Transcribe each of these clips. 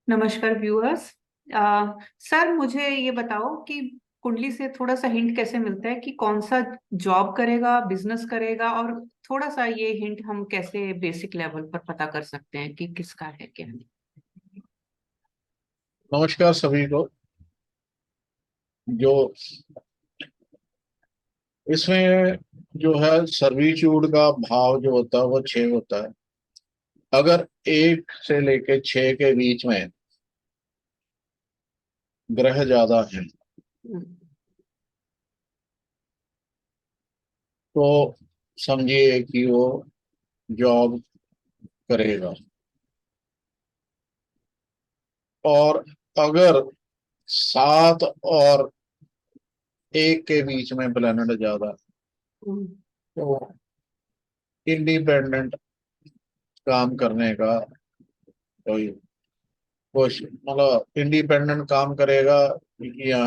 नमस्कार viewers. Sir मुझे ये बताओ कि कुंडली से थोड़ा सा हिंट कैसे मिलता है कि कौन सा जॉब करेगा, बिजनेस करेगा, और थोड़ा सा ये हिंट हम कैसे बेसिक लेवल पर पता कर सकते हैं कि किसका है क्या नहीं। नमस्कार सभी को। जो इसमें जो है सर्विट्यूड का भाव जो होता है वो 6 होता है। अगर 1 से लेके 6 के बीच में ग्रह ज्यादा है हम्म। तो समझिए कि वो जॉब करेगा। और अगर 7 और 1 के बीच में प्लेनेट ज्यादा है हम्म। तो इंडिपेंडेंट काम करने का कोई कोशिश, मतलब इंडिपेंडेंट काम करेगा या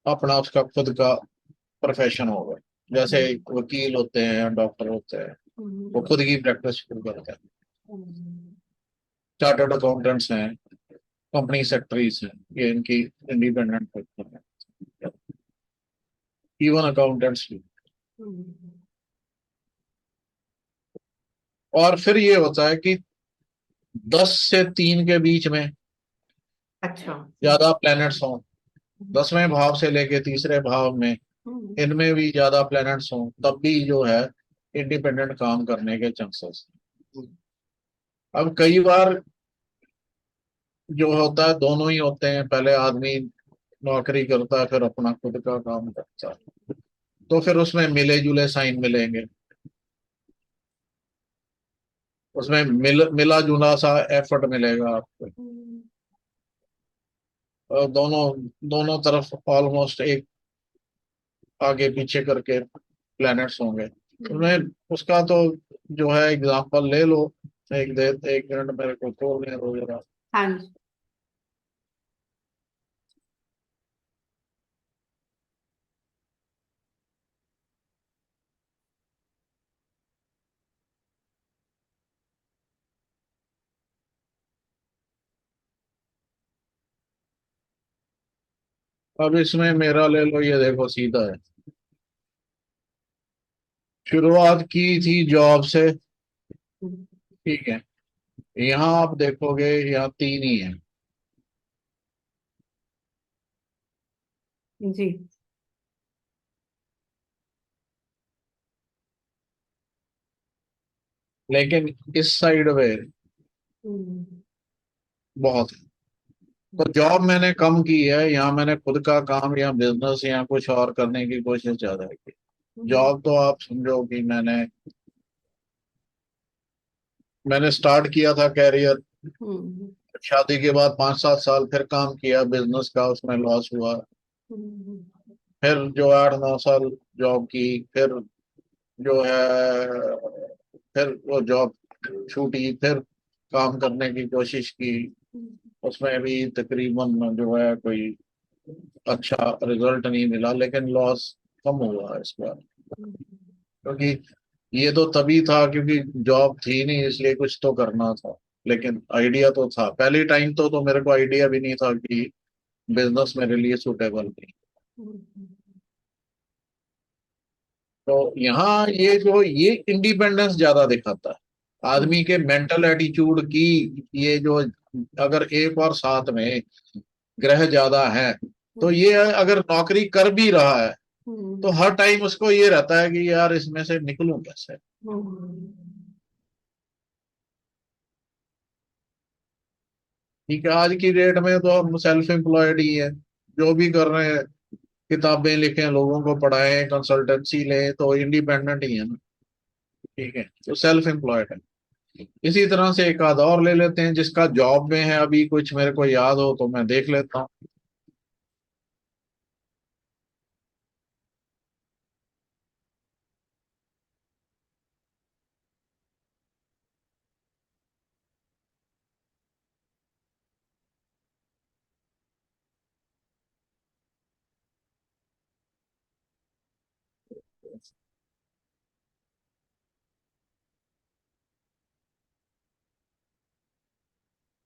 अपना उसका खुद का प्रोफेशन होगा। जैसे वकील होते हैं, डॉक्टर होते हैं, वो हम्म। खुद की प्रैक्टिस शुरू करते हैं। हम्म। चार्टर्ड अकाउंटेंट्स हैं, कंपनी सेक्रेटरीज हैं, ये इनकी इंडिपेंडेंट है। इवन अकाउंटेंट्स भी। हम्म। और फिर ये होता है कि 10 से 3 के बीच में अच्छा। ज्यादा प्लैनेट्स हों, 10वें भाव से लेके तीसरे भाव में हम्म। इनमें भी ज्यादा प्लैनेट्स हों, तब भी जो है इंडिपेंडेंट काम करने के चांसेस। अब कई बार जो होता है दोनों ही होते हैं, पहले आदमी नौकरी करता है फिर अपना खुद का काम करता है, तो फिर उसमें मिले जुले साइन मिलेंगे। उसमें मिला जुला सा एफर्ट मिलेगा आपको। हम्म। और दोनों दोनों तरफ ऑलमोस्ट एक आगे पीछे करके प्लैनेट्स होंगे उसमें। उसका तो जो है एग्जांपल ले लो। एक मिनट मेरे को खोलने दो जरा। हाँ जी। अब इसमें मेरा ले लो, ये देखो सीधा है। शुरुआत की थी जॉब से, ठीक है। यहाँ आप देखोगे यहाँ 3 ही है। जी। लेकिन इस साइड में हम्म। बहुत है। तो जॉब मैंने कम की है, यहाँ मैंने खुद का काम या बिजनेस या कुछ और करने की कोशिश ज्यादा की। हम्म। जॉब तो आप समझो कि मैंने स्टार्ट किया था कैरियर। हम्म। शादी के बाद 5-7 साल फिर काम किया बिजनेस का, उसमें लॉस हुआ। हम्म। फिर जो 8-9 साल जॉब की, फिर जो है फिर वो जॉब छूटी, फिर काम करने की कोशिश की। उसमें भी तकरीबन जो है कोई अच्छा रिजल्ट नहीं मिला, लेकिन लॉस कम हुआ है इस बार। क्योंकि ये तो तभी था क्योंकि जॉब थी नहीं, इसलिए कुछ तो करना था। लेकिन आइडिया तो था, पहली टाइम तो मेरे को आइडिया भी नहीं था कि बिजनेस मेरे लिए सूटेबल नहीं। तो यहाँ ये इंडिपेंडेंस ज्यादा दिखाता है आदमी के मेंटल एटीट्यूड की। ये जो अगर 1 और 7 में ग्रह ज्यादा है तो ये अगर नौकरी कर भी रहा है तो हर टाइम उसको ये रहता है कि यार इसमें से निकलूं कैसे। ठीक है, आज की डेट में तो हम सेल्फ एम्प्लॉयड ही है, जो भी कर रहे हैं, किताबें लिखें, लोगों को पढ़ाएं, कंसल्टेंसी लें, तो इंडिपेंडेंट ही है ना। ठीक है, तो सेल्फ एम्प्लॉयड है। इसी तरह से एक आध और ले लेते हैं जिसका जॉब में है, अभी कुछ मेरे को याद हो तो मैं देख लेता हूँ।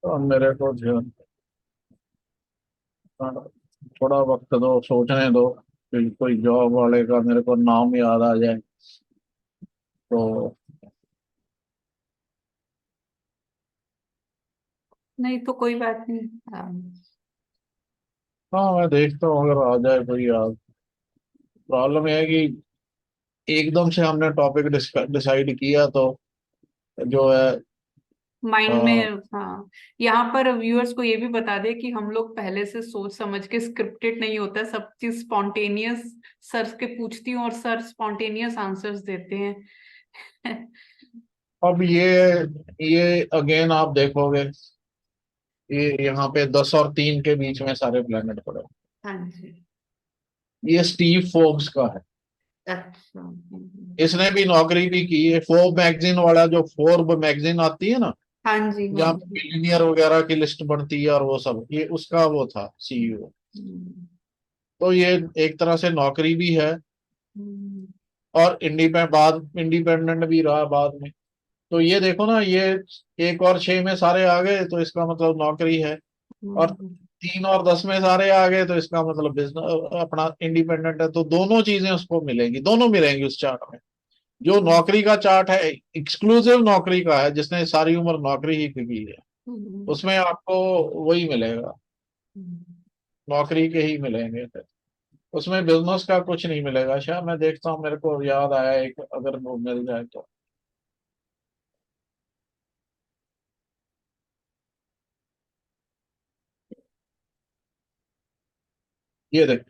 तो मेरे को जो थोड़ा वक्त दो, सोचने दो, कि कोई जॉब वाले का मेरे को नाम याद आ जाए तो। नहीं तो कोई बात नहीं। हाँ, मैं देखता हूँ अगर आ जाए कोई याद। प्रॉब्लम यह है कि एकदम से हमने टॉपिक डिसाइड किया तो जो है माइंड अ, में, हाँ। यहाँ पर व्यूअर्स को ये भी बता दे कि हम लोग पहले से सोच समझ के, स्क्रिप्टेड नहीं होता सब चीज, स्पॉन्टेनियस सर के पूछती हूँ और सर स्पॉन्टेनियस आंसर्स देते हैं। अब ये अगेन आप देखोगे, ये यहाँ पे 10 और 3 के बीच में सारे प्लेनेट पड़े हैं। हाँ जी। ये स्टीव फोर्ब्स का है। अच्छा। इसने भी नौकरी भी की है, फोर्ब मैगजीन वाला, जो फोर्ब मैगजीन आती है ना, हाँ जी। हाँ जहाँ पे जी। बिलियनियर वगैरह की लिस्ट बनती है और वो सब, ये उसका वो था सीईओ। हम्म, तो ये एक तरह से नौकरी भी है, हम्म, और इंडिपेंडेंट भी रहा बाद में। तो ये देखो ना, ये 1 और 6 में सारे आ गए तो इसका मतलब नौकरी है, और हम्म, 3 और 10 में सारे आ गए तो इसका मतलब बिजनेस अपना इंडिपेंडेंट है। तो दोनों चीजें उसको मिलेंगी, दोनों मिलेंगी उस चार्ट में। जो नौकरी का चार्ट है, एक्सक्लूसिव नौकरी का है, जिसने सारी उम्र नौकरी ही की है, हम्म, उसमें आपको वही मिलेगा, हम्म। नौकरी के ही मिलेंगे फिर। उसमें बिजनेस का कुछ नहीं मिलेगा। शायद मैं देखता हूँ, मेरे को याद आया एक, अगर वो मिल जाए तो। ये देख,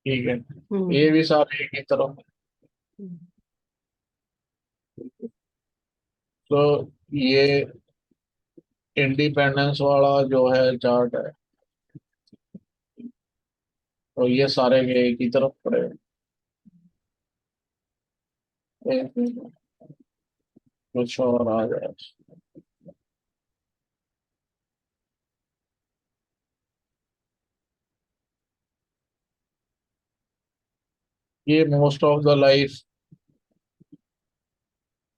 ठीक है, ये हम्म, भी सारे एक ही तरफ। तो ये इंडिपेंडेंस वाला जो है चार्ट है, तो ये सारे के एक ही तरफ पड़े हैं। कुछ और आ जाए। ये मोस्ट ऑफ द लाइफ,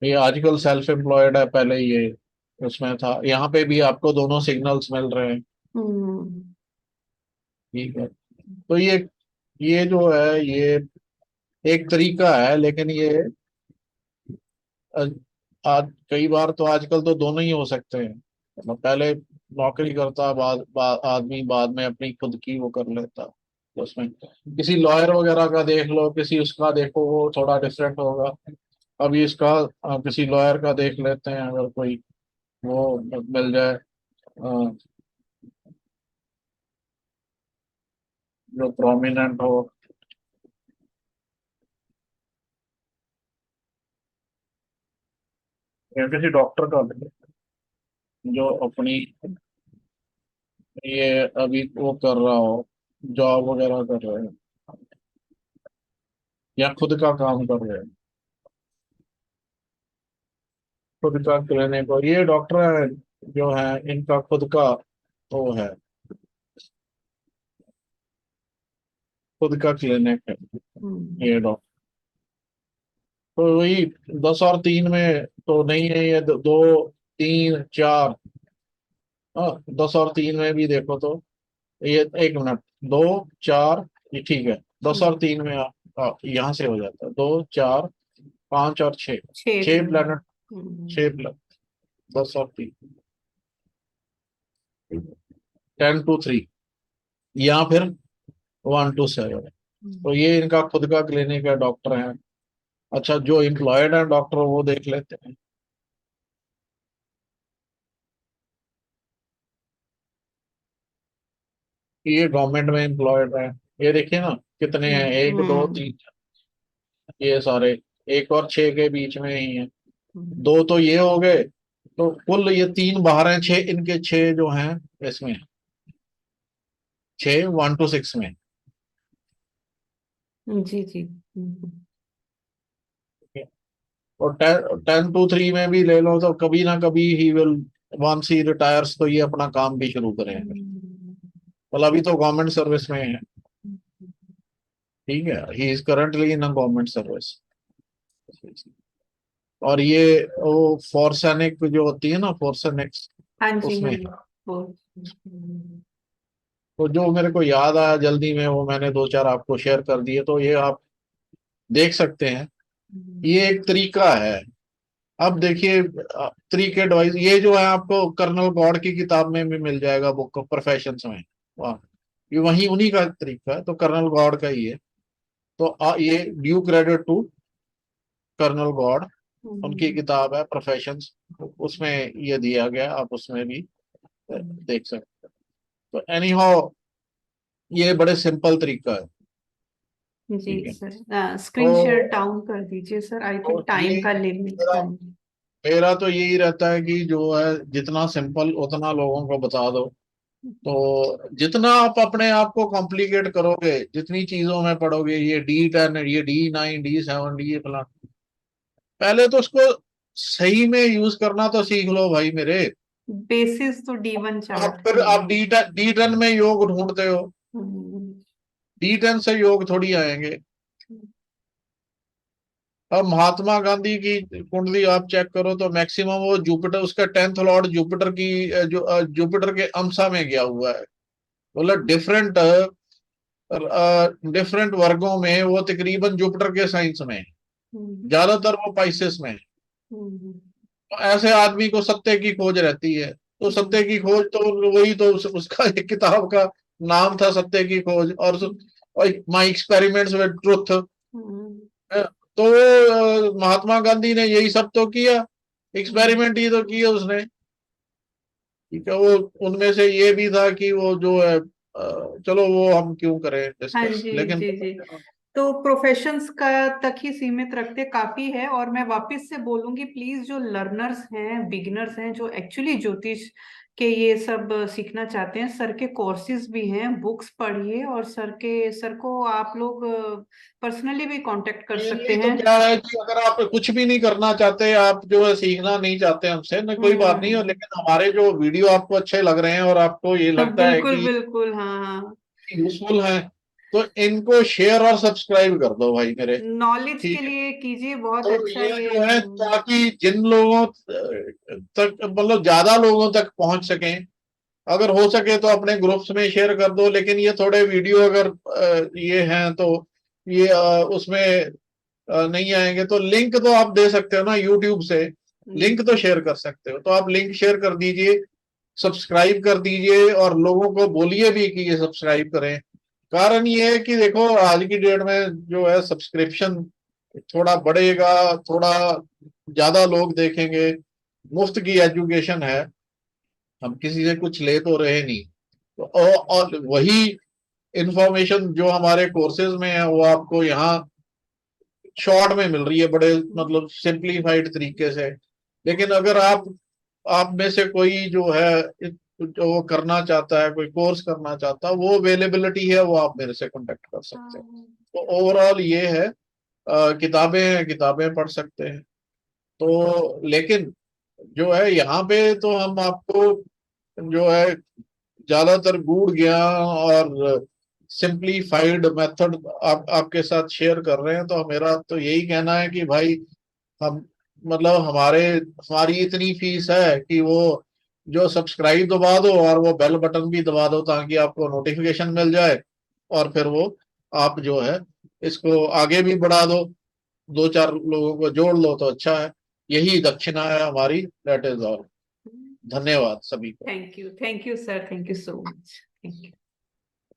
ये आजकल सेल्फ एम्प्लॉयड है, पहले ये उसमें था। यहाँ पे भी आपको दोनों सिग्नल्स मिल रहे हैं। हम्म, ठीक है, तो ये जो है, ये एक तरीका है, लेकिन ये अ, आज कई बार तो आजकल तो दोनों ही हो सकते हैं। मतलब पहले नौकरी करता, आदमी बाद में अपनी खुद की वो कर लेता। तो उसमें किसी लॉयर वगैरह का देख लो, किसी उसका देखो, वो थोड़ा डिफरेंट होगा। अभी इसका किसी लॉयर का देख लेते हैं, अगर कोई वो मिल जाए, जो प्रोमिनेंट हो, या किसी डॉक्टर का देख, जो अपनी ये अभी वो कर रहा हो, जॉब वगैरह कर रहे हैं, या खुद का काम कर रहे हैं, खुद का क्लिनिक हो। ये डॉक्टर है जो है, इनका खुद का वो है, खुद का क्लिनिक है हम्म, ये डॉक्टर। तो वही 10 और 3 में तो नहीं है ये, 2, 3, 4। हाँ, 10 और 3 में भी देखो तो ये, 1 मिनट, 2, 4, ये ठीक है। दस हम्म। और तीन में यहाँ से हो जाता है 2, 4, 5 और 6। छह 6 प्लेनेट, हम्म, 6 प्लेनेट, 10 और 3, 10 to 3, या फिर 1 to 7। हम्म। तो ये इनका खुद का क्लिनिक है, डॉक्टर है। अच्छा, जो एम्प्लॉयड है डॉक्टर, वो देख लेते हैं। ये गवर्नमेंट में एम्प्लॉयड है। ये देखिए ना, कितने हैं, एक दो हम्म, तीन, ये सारे 1 और 6 के बीच में ही है। हम्म। दो तो ये हो गए, तो कुल ये 3 बाहर हैं, 6 इनके, 6 जो हैं इसमें, 6 1 to 6 में। जी जी। और 10 to 3 में भी ले लो, तो कभी ना कभी he will, once he retires, तो ये अपना काम भी शुरू करेंगे। हम्म, मतलब अभी तो गवर्नमेंट सर्विस में है। ठीक है, he is currently in government service. और ये वो फॉर्सैनिक जो होती है ना, फॉर्सैनिक्स, हाँ जी, हाँ उसमें। जी। वो तो जो मेरे को याद आया जल्दी में, वो मैंने दो चार आपको शेयर कर दिए, तो ये आप देख सकते हैं। ये एक तरीका है। अब देखिए, तरीके एडवाइस ये जो है आपको कर्नल गॉड की किताब में भी मिल जाएगा, बुक ऑफ प्रोफेशंस में। वाह, ये वही उन्हीं का तरीका है, तो कर्नल गॉड का ही है। तो ये due credit to colonel God, उनकी किताब है प्रोफेशंस, उसमें ये दिया गया, आप उसमें भी देख सकते हैं। तो एनी हाउ, ये बड़े सिंपल तरीका है। जी ठीक है। सर, स्क्रीन शेयर तो, डाउन कर दीजिए सर, आई तो थिंक टाइम ये का लिमिट। मेरा हाँ जी। मेरा तो यही रहता है कि जो है जितना सिंपल उतना लोगों को बता दो। तो जितना आप अपने आप को कॉम्प्लिकेट करोगे, जितनी चीजों में पढ़ोगे, ये D10, ये D9, D7, डी फला, पहले तो उसको सही में यूज करना तो सीख लो भाई मेरे। बेसिस तो D1 आप चार्ट। फिर आप D10 में योग ढूंढते हो, हम्म। D10 से योग थोड़ी आएंगे। अब महात्मा गांधी की कुंडली आप चेक करो तो मैक्सिमम वो जुपिटर, उसका 10th लॉर्ड जुपिटर की जो जुपिटर के अंशा में गया हुआ है। मतलब डिफरेंट डिफरेंट वर्गों में वो तकरीबन जुपिटर के साइंस में है। हम्म। ज्यादातर वो पाइसेस में है। हम्म। तो ऐसे आदमी को सत्य की खोज रहती है। तो हम्म। सत्य की खोज तो वही तो उसका एक किताब का नाम था, सत्य की खोज, और माई एक्सपेरिमेंट्स विद ट्रुथ। हम्म। तो महात्मा गांधी ने यही सब तो किया, हम्म। एक्सपेरिमेंट ही तो किए उसने। ठीक है, वो उनमें से ये भी था कि वो जो है, चलो वो हम क्यों करें हाँ डिस्कस, जी, लेकिन जी जी। तो प्रोफेशंस का तक ही सीमित रखते काफी है, और मैं वापस से बोलूंगी, प्लीज जो लर्नर्स हैं, बिगिनर्स हैं, जो एक्चुअली ज्योतिष के ये सब सीखना चाहते हैं, सर के कोर्सेज भी हैं, बुक्स पढ़िए, और सर को आप लोग पर्सनली भी कांटेक्ट कर सकते मेनली तो हैं। क्या है कि अगर आप कुछ भी नहीं करना चाहते, आप जो है सीखना नहीं चाहते हमसे, ना कोई बात नहीं हो, हम्म। लेकिन हमारे जो वीडियो आपको अच्छे लग रहे हैं और आपको ये हाँ, लगता है बिल्कुल कि बिल्कुल, हाँ हाँ। यूजफुल है, तो इनको शेयर और सब्सक्राइब कर दो भाई मेरे। नॉलेज के ठीक है। लिए कीजिए, बहुत तो अच्छा ये ये। जो है, ताकि जिन लोगों तक, मतलब ज्यादा लोगों तक पहुंच सकें, अगर हो सके तो अपने ग्रुप्स में शेयर कर दो। लेकिन ये थोड़े वीडियो अगर ये हैं तो ये उसमें नहीं आएंगे, तो लिंक तो आप दे सकते हो ना यूट्यूब से, लिंक तो शेयर कर सकते हो, तो आप लिंक शेयर कर दीजिए, सब्सक्राइब कर दीजिए, और लोगों को बोलिए भी कि ये सब्सक्राइब करें। कारण ये है कि देखो, आज की डेट में जो है सब्सक्रिप्शन थोड़ा बढ़ेगा, थोड़ा ज्यादा लोग देखेंगे, मुफ्त की एजुकेशन है, हम किसी से कुछ ले तो रहे नहीं। तो और वही इंफॉर्मेशन जो हमारे कोर्सेज में है, वो आपको यहाँ शॉर्ट में मिल रही है, बड़े मतलब सिंप्लीफाइड तरीके से। लेकिन अगर आप में से कोई जो है जो वो करना चाहता है, कोई कोर्स करना चाहता है, वो अवेलेबिलिटी है, वो आप मेरे से कांटेक्ट कर सकते हैं। तो ओवरऑल ये है, किताबें हैं, किताबें पढ़ सकते हैं। तो लेकिन जो है यहाँ पे तो हम आपको जो है ज्यादातर गूढ़ ज्ञान और सिंप्लीफाइड मेथड आपके साथ शेयर कर रहे हैं। तो मेरा तो यही कहना है कि भाई, हम मतलब हमारी इतनी फीस है कि वो जो सब्सक्राइब दबा दो और वो बेल बटन भी दबा दो, ताकि आपको नोटिफिकेशन मिल जाए, और फिर वो आप जो है इसको आगे भी बढ़ा दो, दो चार लोगों को जोड़ लो तो अच्छा है। यही दक्षिणा है हमारी, दैट इज ऑल। धन्यवाद सभी को। Thank you sir, thank you so much, thank you.